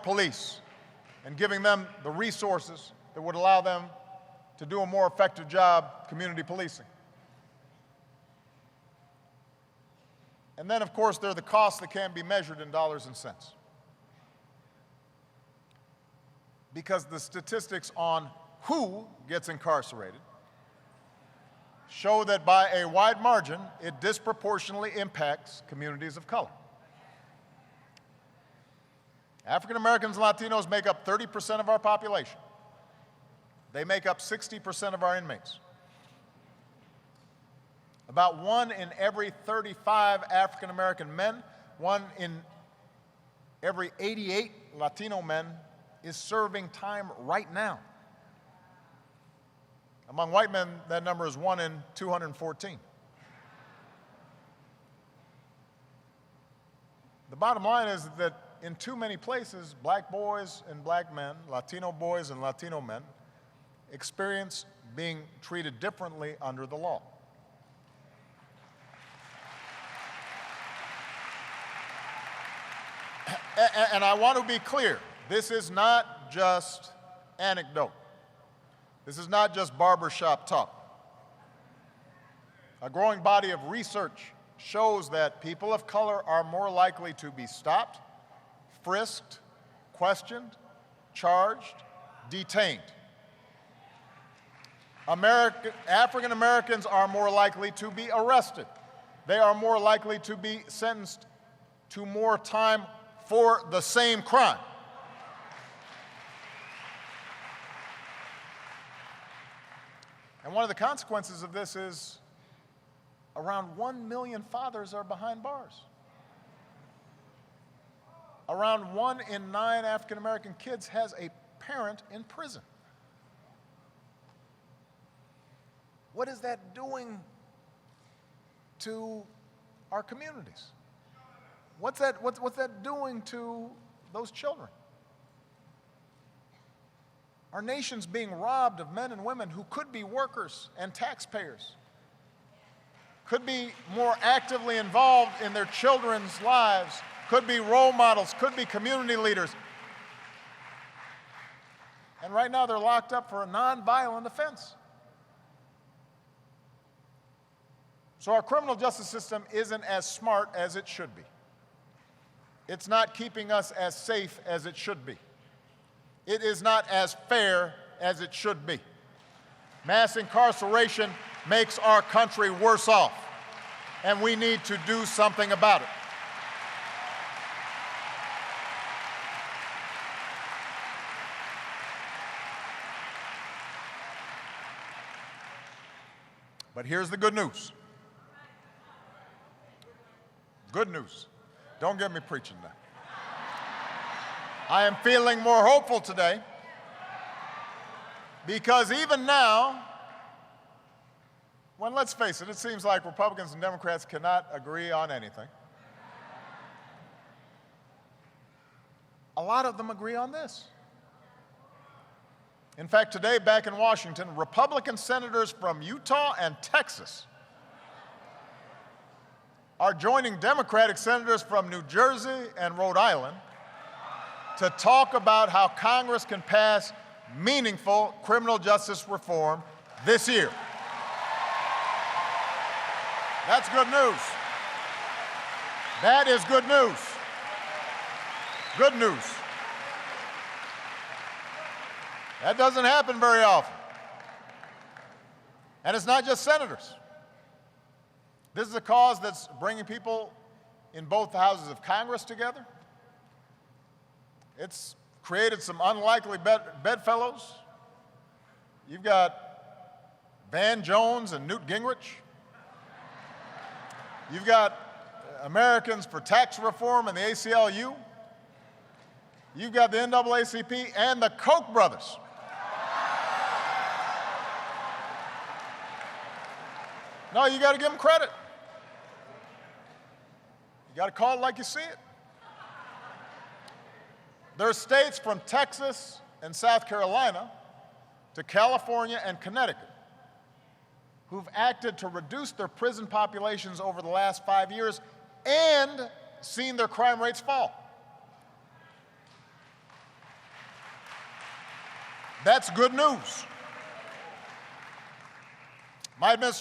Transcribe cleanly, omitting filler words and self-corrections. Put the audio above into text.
police and giving them the resources that would allow them to do a more effective job community policing. And then, of course, there are the costs that can't be measured in dollars and cents. Because the statistics on who gets incarcerated show that by a wide margin, it disproportionately impacts communities of color. African Americans and Latinos make up 30% of our population. They make up 60% of our inmates. About 1 in every 35 African American men, 1 in every 88 Latino men is serving time right now. Among white men, that number is 1 in 214. The bottom line is that in too many places, black boys and black men, Latino boys and Latino men, experience being treated differently under the law. And I want to be clear, this is not just anecdote. This is not just barbershop talk. A growing body of research shows that people of color are more likely to be stopped, frisked, questioned, charged, detained. African Americans are more likely to be arrested. They are more likely to be sentenced to more time for the same crime. And one of the consequences of this is around 1 million fathers are behind bars. Around 1 in 9 African American kids has a parent in prison. What is that doing to our communities? What's that doing to those children? Our nation's being robbed of men and women who could be workers and taxpayers, could be more actively involved in their children's lives, could be role models, could be community leaders. And right now they're locked up for a nonviolent offense. So our criminal justice system isn't as smart as it should be. It's not keeping us as safe as it should be. It is not as fair as it should be. Mass incarceration makes our country worse off, and we need to do something about it. But here's the good news. Good news. Don't get me preaching now. I am feeling more hopeful today because even now, when let's face it, it seems like Republicans and Democrats cannot agree on anything. A lot of them agree on this. In fact, today back in Washington, Republican senators from Utah and Texas are joining Democratic senators from New Jersey and Rhode Island to talk about how Congress can pass meaningful criminal justice reform this year. That's good news. That is good news. Good news. That doesn't happen very often. And it's not just senators. This is a cause that's bringing people in both the houses of Congress together. It's created some unlikely bedfellows. You've got Van Jones and Newt Gingrich. You've got Americans for Tax Reform and the ACLU. You've got the NAACP and the Koch brothers. No, you got to give them credit. You got to call it like you see it. There are states from Texas and South Carolina to California and Connecticut who've acted to reduce their prison populations over the last 5 years and seen their crime rates fall. That's good news. My administration